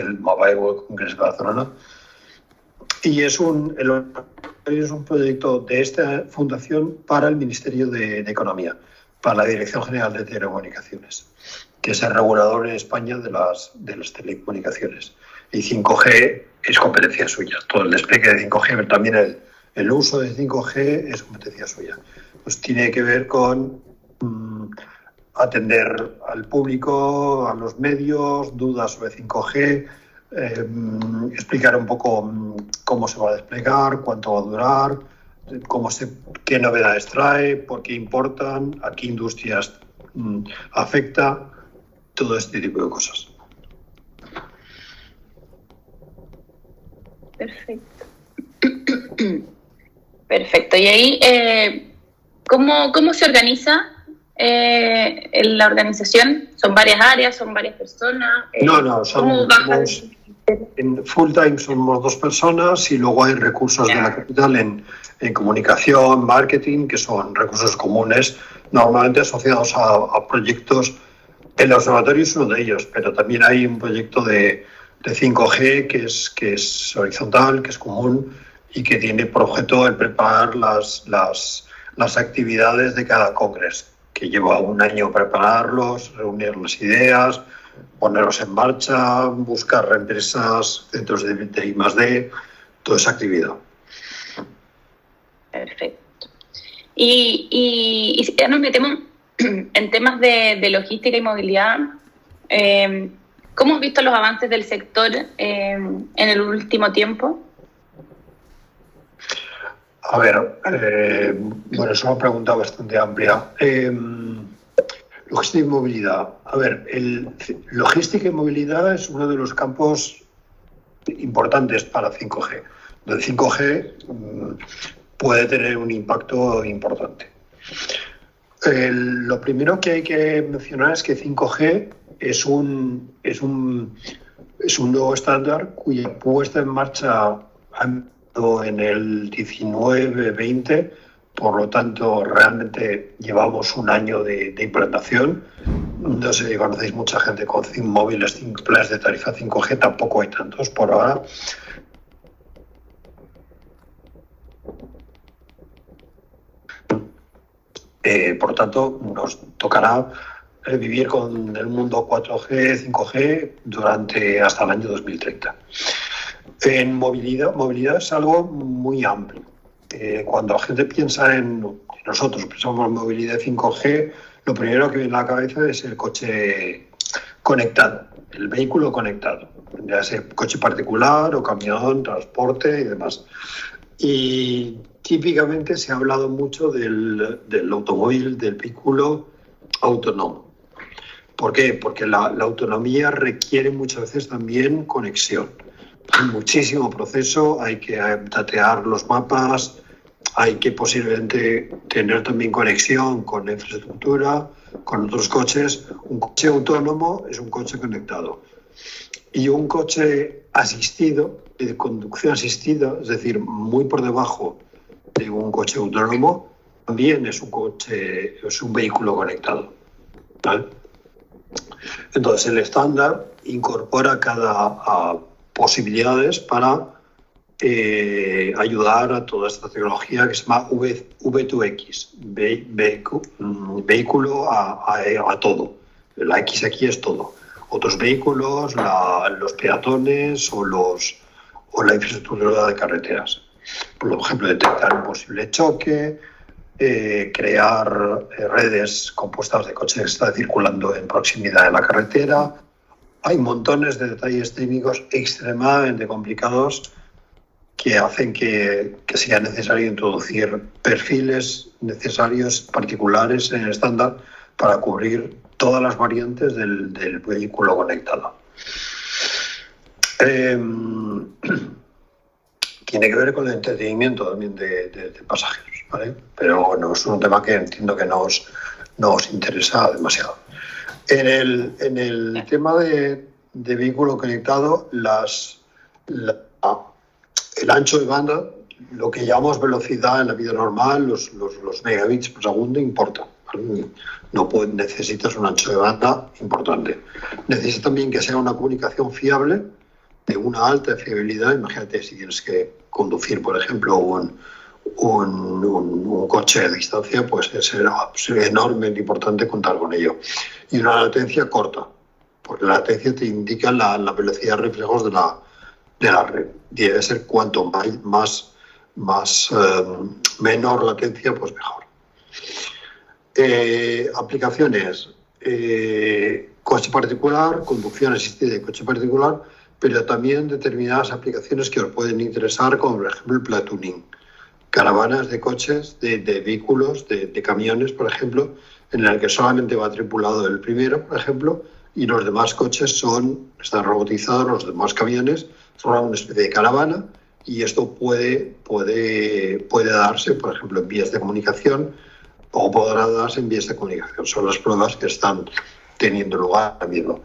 el Mobile World Congress Barcelona. Y es un proyecto de esta fundación para el Ministerio de Economía, para la Dirección General de Telecomunicaciones, que es el regulador en España de las telecomunicaciones. Y 5G es competencia suya. Todo el despliegue de 5G, pero también el uso de 5G es competencia suya. Pues tiene que ver con atender al público, a los medios, dudas sobre 5G, explicar un poco cómo se va a desplegar, cuánto va a durar, qué novedades trae, por qué importan, a qué industrias afecta, todo este tipo de cosas. Perfecto. Perfecto. Y ahí, ¿cómo se organiza la organización? ¿Son varias áreas? ¿Son varias personas? No, en full time somos 2 personas y luego hay recursos de la capital en comunicación, marketing, que son recursos comunes, normalmente asociados a proyectos. El observatorio es uno de ellos, pero también hay un proyecto de 5G que es horizontal, que es común y que tiene por objeto el preparar las actividades de cada congreso, que lleva un año prepararlos, reunir las ideas, ponerlos en marcha, buscar empresas, centros de I+D, toda esa actividad. Perfecto. Y si ya nos metemos en temas de logística y movilidad, ¿cómo has visto los avances del sector en el último tiempo? A ver, bueno, es una pregunta bastante amplia. Logística y movilidad. A ver, logística y movilidad es uno de los campos importantes para 5G. El 5G puede tener un impacto importante. Lo primero que hay que mencionar es que 5G es un nuevo estándar cuya puesta en marcha ha empezado en el 19-20. Por lo tanto, realmente llevamos un año de implantación. No sé si conocéis mucha gente con móviles, planes de tarifa 5G, tampoco hay tantos por ahora. Por lo tanto, nos tocará vivir con el mundo 4G, 5G hasta el año 2030. En movilidad es algo muy amplio. Cuando la gente piensa nosotros pensamos en movilidad 5G, lo primero que viene a la cabeza es el coche conectado, el vehículo conectado, ya sea coche particular o camión, transporte y demás. Y típicamente se ha hablado mucho del automóvil, del vehículo autónomo. ¿Por qué? Porque la autonomía requiere muchas veces también conexión. Hay muchísimo proceso, hay que datear los mapas, hay que posiblemente tener también conexión con la infraestructura, con otros coches. Un coche autónomo es un coche conectado. Y un coche asistido, de conducción asistida, es decir, muy por debajo de un coche autónomo, también es un vehículo conectado, ¿vale? Entonces el estándar incorpora cada posibilidades para ayudar a toda esta tecnología que se llama V2X, vehículo a todo. La X aquí es todo. Otros vehículos, los peatones o la infraestructura de carreteras. Por ejemplo, detectar un posible choque, crear redes compuestas de coches que están circulando en proximidad de la carretera. Hay montones de detalles técnicos extremadamente complicados que hacen que sea necesario introducir perfiles necesarios particulares en el estándar para cubrir todas las variantes del vehículo conectado. Tiene que ver con el entretenimiento también de pasajeros, ¿vale? Pero bueno, es un tema que entiendo que nos interesa demasiado. En el tema de vehículo conectado, el ancho de banda, lo que llamamos velocidad en la vida normal, los megabits por segundo, importa, ¿vale? Necesitas un ancho de banda importante. Necesitas también que sea una comunicación fiable, de una alta fiabilidad. Imagínate si tienes que conducir, por ejemplo, un coche de distancia, pues es enormemente importante contar con ello. Y una latencia corta, porque la latencia te indica la velocidad de reflejos de la red. Debe ser cuanto menor latencia, pues mejor. Aplicaciones: coche particular, conducción asistida de coche particular, pero también determinadas aplicaciones que os pueden interesar, como por ejemplo el platooning. Caravanas de coches, de vehículos, de camiones, por ejemplo, en el que solamente va tripulado el primero, por ejemplo, y los demás coches están robotizados, los demás camiones forman una especie de caravana, y esto puede darse, por ejemplo, en vías de comunicación, o podrá darse en vías de comunicación. Son las pruebas que están teniendo lugar ahora mismo.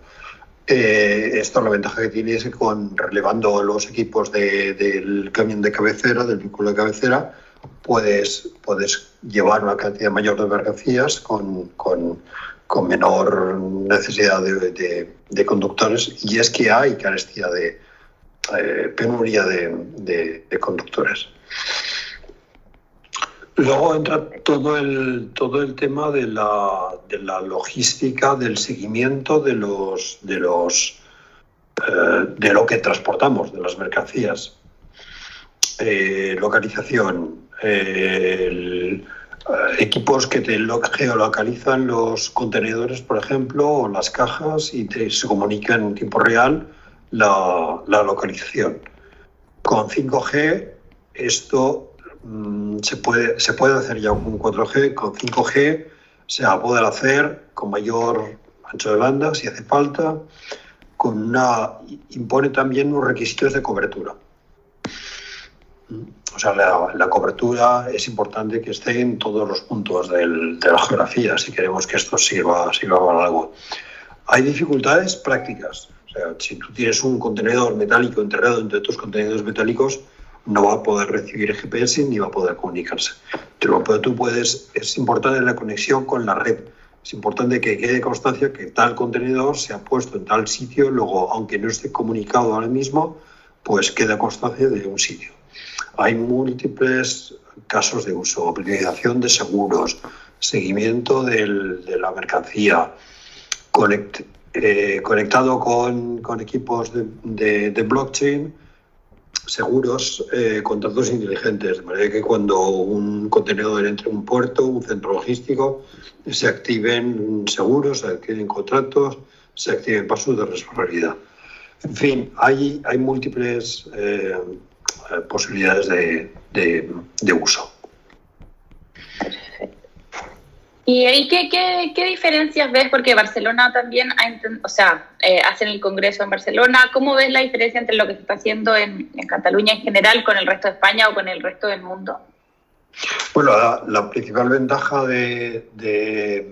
Esto, la ventaja que tiene es que relevando los equipos del camión de cabecera, del vehículo de cabecera, puedes llevar una cantidad mayor de mercancías con menor necesidad de conductores, y es que hay carestía penuria de conductores. Luego entra todo el tema de la logística, del seguimiento de lo que transportamos, de las mercancías. Localización, equipos que te geolocalizan los contenedores, por ejemplo, o las cajas, y se comunican en tiempo real la localización. Con 5G esto se puede hacer ya con 4G. Con 5G se va a poder hacer con mayor ancho de banda, si hace falta, impone también unos requisitos de cobertura. O sea, la cobertura es importante que esté en todos los puntos de la geografía si queremos que esto sirva para algo. Hay dificultades prácticas. O sea, si tú tienes un contenedor metálico enterrado entre otros contenedores metálicos, no va a poder recibir GPS ni va a poder comunicarse. Pero es importante la conexión con la red. Es importante que quede constancia que tal contenedor se ha puesto en tal sitio, luego, aunque no esté comunicado ahora mismo, pues queda constancia de un sitio. Hay múltiples casos de uso: optimización de seguros, seguimiento de la mercancía, conectado con equipos de blockchain, seguros, contratos inteligentes, de manera que cuando un contenedor entre un puerto, un centro logístico, se activen seguros, se activen contratos, se activen pasos de responsabilidad. En fin, hay múltiples posibilidades de uso. ¿Y ahí qué diferencias ves? Porque Barcelona también hacen el Congreso en Barcelona. ¿Cómo ves la diferencia entre lo que se está haciendo en Cataluña en general con el resto de España o con el resto del mundo? Bueno, la principal ventaja de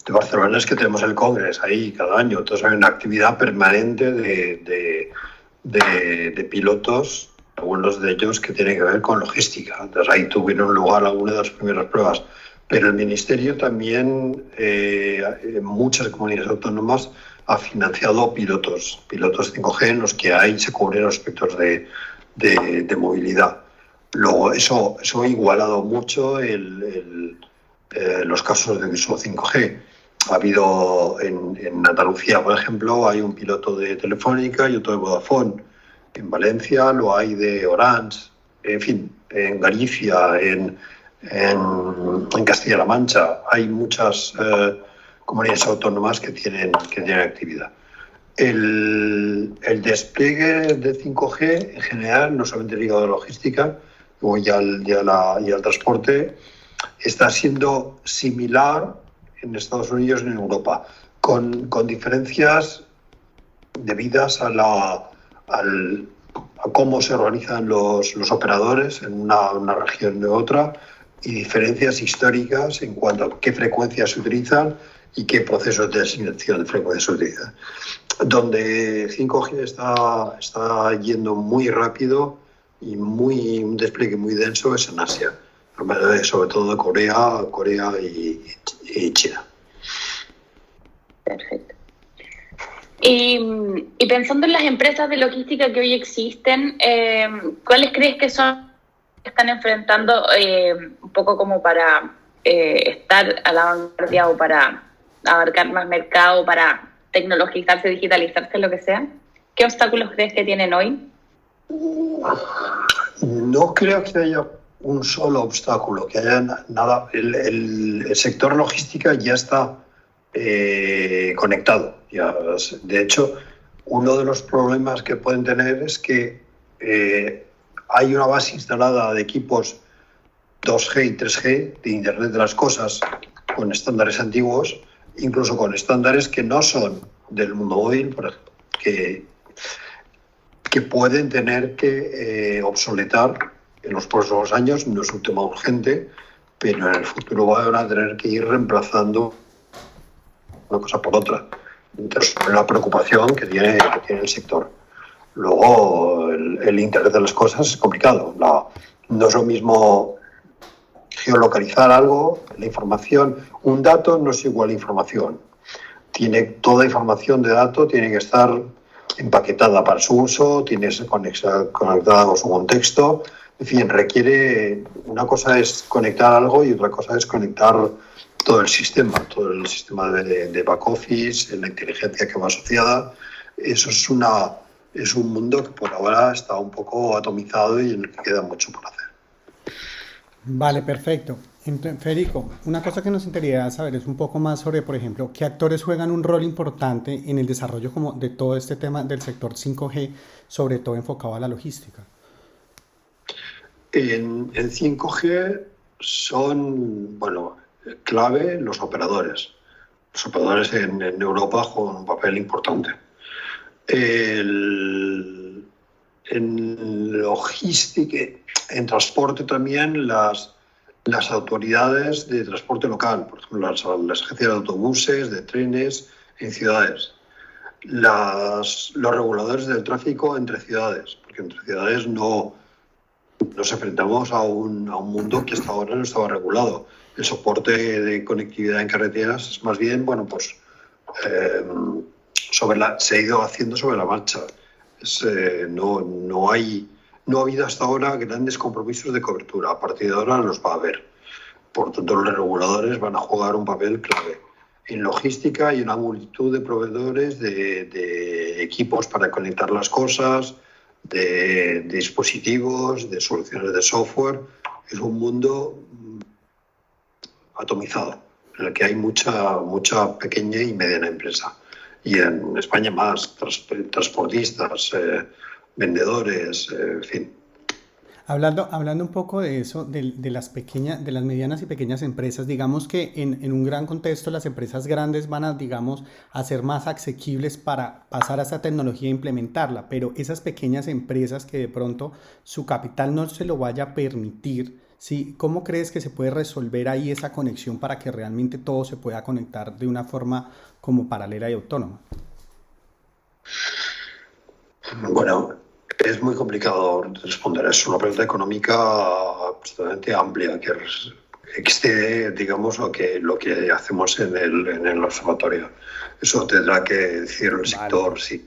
Barcelona es que tenemos el Congreso ahí cada año. Entonces hay una actividad permanente de pilotos, algunos de ellos que tienen que ver con logística. Entonces ahí tuvieron lugar algunas de las primeras pruebas. Pero el Ministerio también, en muchas comunidades autónomas, ha financiado pilotos 5G en los que se cubren aspectos de movilidad. Luego, eso ha igualado mucho los casos de uso 5G. Ha habido en Andalucía, por ejemplo, hay un piloto de Telefónica y otro de Vodafone. En Valencia lo hay de Orange. En fin, en Galicia, en Castilla-La Mancha hay muchas comunidades autónomas que tienen actividad. El despliegue de 5G en general, no solamente ligado a la logística y al transporte, está siendo similar en Estados Unidos y en Europa, con diferencias debidas a cómo se organizan los operadores en una región u otra, y diferencias históricas en cuanto a qué frecuencias se utilizan y qué procesos de asignación de frecuencias se utilizan. Donde 5G está yendo muy rápido y un despliegue muy denso es en Asia, sobre todo Corea y China. Perfecto. Y pensando en las empresas de logística que hoy existen, ¿cuáles crees que son que están enfrentando un poco como para estar a la vanguardia o para abarcar más mercado, para tecnologizarse, digitalizarse, lo que sea? ¿Qué obstáculos crees que tienen hoy? No creo que haya un solo obstáculo, que haya nada. El sector logística ya está conectado. Ya, de hecho, uno de los problemas que pueden tener es que hay una base instalada de equipos 2G y 3G de Internet de las Cosas con estándares antiguos, incluso con estándares que no son del mundo móvil, por ejemplo, que pueden tener que obsoletar en los próximos años. No es un tema urgente, pero en el futuro van a tener que ir reemplazando una cosa por otra. Entonces, la preocupación que tiene el sector. Luego, el Internet de las Cosas es complicado. No es lo mismo geolocalizar algo, la información. Un dato no es igual a información. Toda información de dato tiene que estar empaquetada para su uso, tiene que ser conectada con su contexto. En fin, requiere. Una cosa es conectar algo y otra cosa es conectar todo el sistema de back office, la inteligencia que va asociada. Eso es un mundo que por ahora está un poco atomizado y en el que queda mucho por hacer. Vale, perfecto. Entonces, Federico, una cosa que nos interesaría saber es un poco más sobre, por ejemplo, qué actores juegan un rol importante en el desarrollo como de todo este tema del sector 5G, sobre todo enfocado a la logística. En 5G son, clave los operadores. Los operadores en Europa juegan un papel importante. En logística, en transporte también, las autoridades de transporte local, por ejemplo, las agencias de autobuses, de trenes en ciudades. Los reguladores del tráfico entre ciudades, porque entre ciudades nos enfrentamos a un mundo que hasta ahora no estaba regulado. El soporte de conectividad en carreteras es más bien, se ha ido haciendo sobre la marcha. No ha habido hasta ahora grandes compromisos de cobertura. A partir de ahora los va a haber. Por tanto, los reguladores van a jugar un papel clave. En logística hay una multitud de proveedores de equipos para conectar las cosas, de dispositivos, de soluciones de software. Es un mundo atomizado, en el que hay mucha pequeña y mediana empresa. Y en España más, transportistas, vendedores, en fin. Hablando un poco de eso, de las medianas y pequeñas empresas, digamos que en un gran contexto las empresas grandes van a, digamos, a ser más asequibles para pasar a esta tecnología e implementarla, pero esas pequeñas empresas que de pronto su capital no se lo vaya a permitir, ¿sí? ¿Cómo crees que se puede resolver ahí esa conexión para que realmente todo se pueda conectar de una forma como paralela y autónoma? Bueno, es muy complicado responder. Es una pregunta económica absolutamente amplia que excede, digamos, lo que hacemos en el observatorio. Eso tendrá que decir el sector. Sí.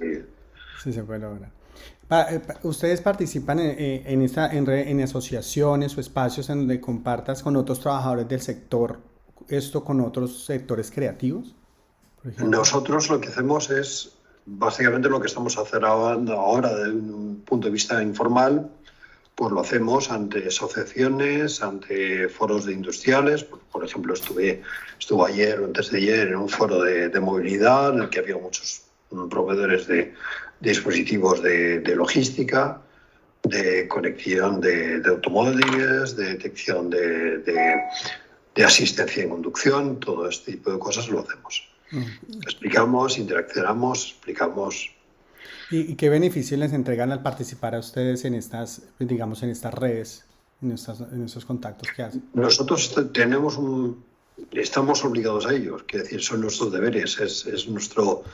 Sí se puede lograr. ¿Ustedes participan en asociaciones o espacios en donde compartas con otros trabajadores del sector esto con otros sectores creativos, por ejemplo? Nosotros lo que hacemos es básicamente lo que estamos haciendo ahora desde un punto de vista informal, pues lo hacemos ante asociaciones, ante foros de industriales. Por ejemplo, estuve ayer o antes de ayer en un foro de movilidad en el que había muchos proveedores de dispositivos de logística, de conexión de automóviles, de detección de asistencia en conducción. Todo este tipo de cosas lo hacemos. Explicamos, interaccionamos, explicamos. ¿Y qué beneficios les entregan al participar a ustedes en estas, digamos, en estas redes, en esos contactos que hacen? Nosotros estamos obligados a ellos, quiero decir, son nuestros deberes, es nuestro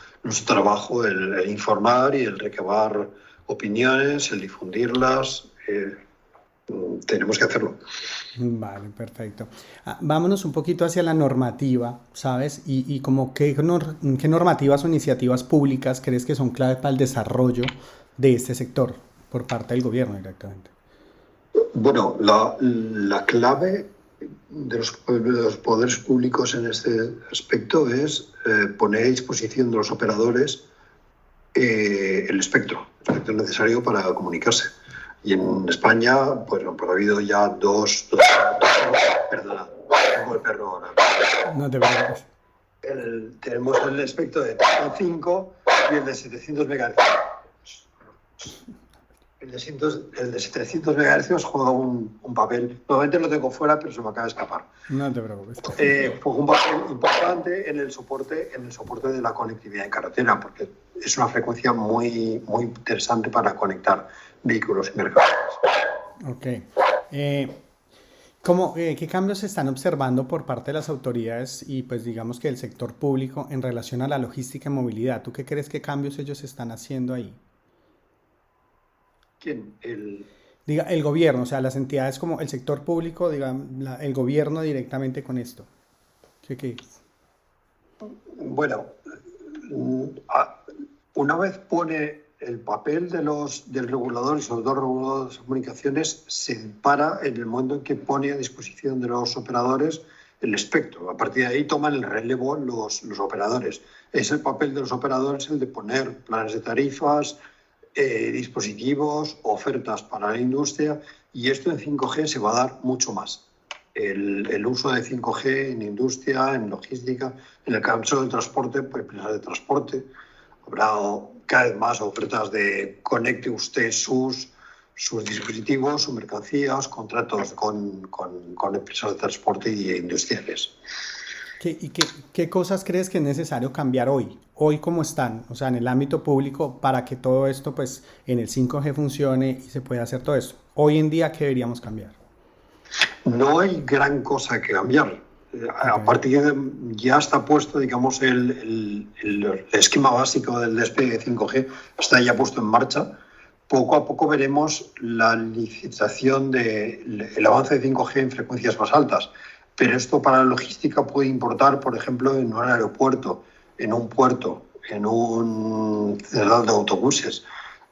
trabajo el informar y el recabar opiniones, el difundirlas. tenemos que hacerlo. Vale, perfecto. Vámonos un poquito hacia la normativa, ¿sabes? Y como qué normativas o iniciativas públicas crees que son clave para el desarrollo de este sector por parte del gobierno directamente. Bueno, la clave de los poderes públicos en este aspecto es poner a disposición de los operadores el espectro necesario para comunicarse. Y en España, pues ha habido ya perdona, tengo el perro ahora. No te preocupes. Tenemos el espectro de 5 y el de 700 MHz. El de 700 MHz juega un papel. Normalmente lo tengo fuera, pero se me acaba de escapar. No te preocupes. Juega un papel importante en el soporte de la conectividad en carretera, porque es una frecuencia muy, muy interesante para conectar vehículos y mercancías. Ok. ¿Qué cambios se están observando por parte de las autoridades y pues digamos que del sector público en relación a la logística y movilidad? ¿Tú qué crees que cambios ellos están haciendo ahí? ¿Quién? Diga, el gobierno, o sea, las entidades como el sector público, diga, el gobierno directamente con esto. ¿Qué? Bueno, una vez pone el papel del regulador y sobre todo el regulador de comunicaciones, se para en el momento en que pone a disposición de los operadores el espectro. A partir de ahí toman el relevo los operadores. Es el papel de los operadores el de poner planes de tarifas, dispositivos, ofertas para la industria, y esto en 5G se va a dar mucho más. El uso de 5G en industria, en logística, en el caso del transporte, pues empresas de transporte, habrá cada vez más ofertas de conecte usted sus dispositivos, sus mercancías, contratos con empresas de transporte y industriales. ¿Qué cosas crees que es necesario cambiar hoy? Hoy cómo están, o sea, en el ámbito público para que todo esto, pues, en el 5G funcione y se pueda hacer todo esto. Hoy en día, ¿qué deberíamos cambiar? No hay gran cosa que cambiar. Okay. A partir de ya está puesto, digamos, el esquema básico del despegue de 5G está ya puesto en marcha. Poco a poco veremos la licitación del avance de 5G en frecuencias más altas. Pero esto para la logística puede importar, por ejemplo, en un aeropuerto, en un puerto, en un central de autobuses,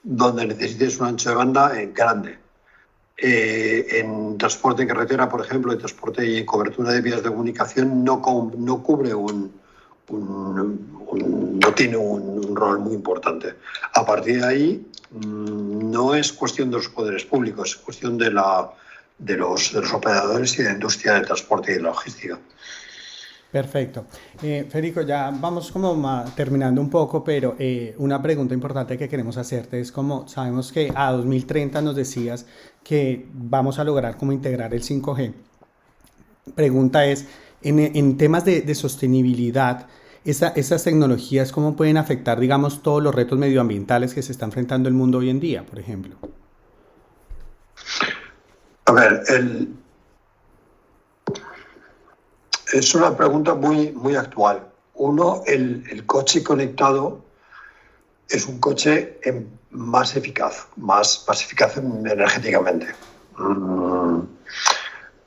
donde necesites un ancho de banda grande. En transporte en carretera, por ejemplo, en transporte y cobertura de vías de comunicación no cubre no tiene un rol muy importante. A partir de ahí, no es cuestión de los poderes públicos, es cuestión de los operadores y de la industria del transporte y de la logística. Perfecto. Federico, ya vamos como terminando un poco, pero una pregunta importante que queremos hacerte es como sabemos que a 2030 nos decías que vamos a lograr como integrar el 5G. Pregunta es, en temas de sostenibilidad, ¿estas tecnologías cómo pueden afectar, digamos, todos los retos medioambientales que se está enfrentando el mundo hoy en día, por ejemplo? A ver, es una pregunta muy, muy actual. Uno, el coche conectado es un coche más eficaz energéticamente.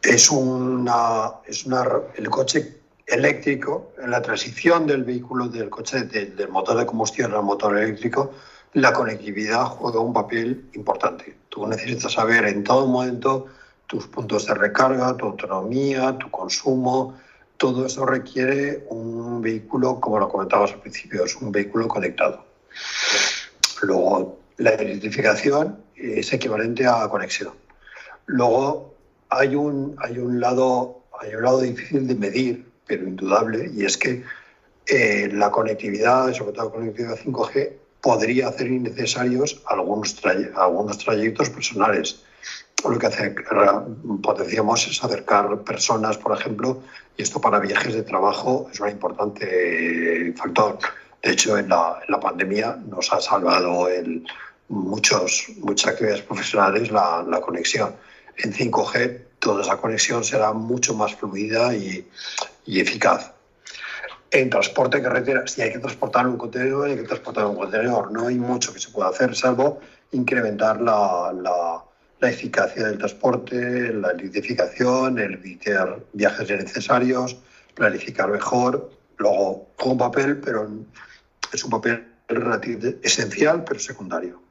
El coche eléctrico, en la transición del vehículo, del coche, del motor de combustión al motor eléctrico, la conectividad juega un papel importante. Tú necesitas saber en todo momento tus puntos de recarga, tu autonomía, tu consumo. Todo eso requiere un vehículo, como lo comentabas al principio, es un vehículo conectado. Luego, la electrificación es equivalente a conexión. Luego, hay un lado difícil de medir, pero indudable, y es que la conectividad, sobre todo la conectividad 5G, podría hacer innecesarios algunos trayectos personales. Lo que potenciamos es acercar personas, por ejemplo, y esto para viajes de trabajo es un importante factor. De hecho, en la pandemia nos ha salvado muchas actividades profesionales la conexión. En 5G toda esa conexión será mucho más fluida y eficaz. En transporte de carretera, si hay que transportar un contenedor, No hay mucho que se pueda hacer, salvo incrementar la la eficacia del transporte, la electrificación, el evitar viajes innecesarios, planificar mejor. Luego juega un papel, pero es un papel relativamente esencial, pero secundario.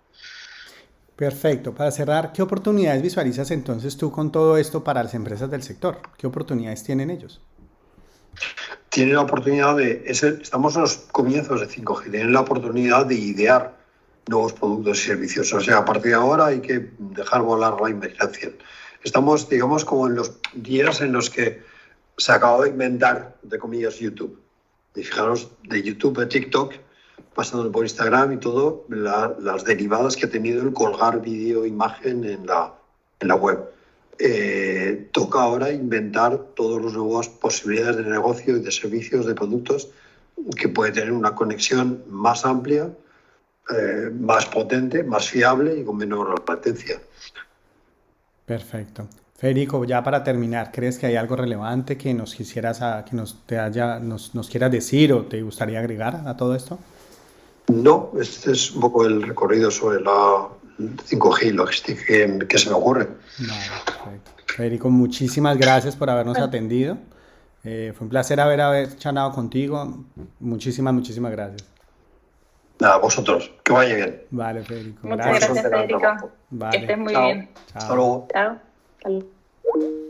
Perfecto. Para cerrar, ¿qué oportunidades visualizas entonces tú con todo esto para las empresas del sector? ¿Qué oportunidades tienen ellos? Tienen la oportunidad estamos en los comienzos de 5G, tienen la oportunidad de idear nuevos productos y servicios. O sea, a partir de ahora hay que dejar volar la imaginación. Estamos, digamos, como en los días en los que se acabó de inventar, entre comillas, YouTube. Y fijaros, de YouTube a TikTok, pasando por Instagram y todo, las derivadas que ha tenido el colgar vídeo, imagen en la web. Toca ahora inventar todas las nuevas posibilidades de negocio y de servicios, de productos, que puede tener una conexión más amplia, más potente, más fiable y con menor latencia. Perfecto. Federico, ya para terminar, ¿crees que hay algo relevante que nos quisieras nos quieras decir o te gustaría agregar a todo esto? No, este es un poco el recorrido sobre la 5G y logística que se me ocurre. Vale, perfecto. Federico, muchísimas gracias por habernos atendido. Fue un placer haber charlado contigo. Muchísimas gracias. Nada, vosotros. Que vaya bien. Vale, Federico. Muchas gracias, Federico. Vale. Que estés muy Chao. bien. Chao. Hasta luego. Chao. Hasta luego.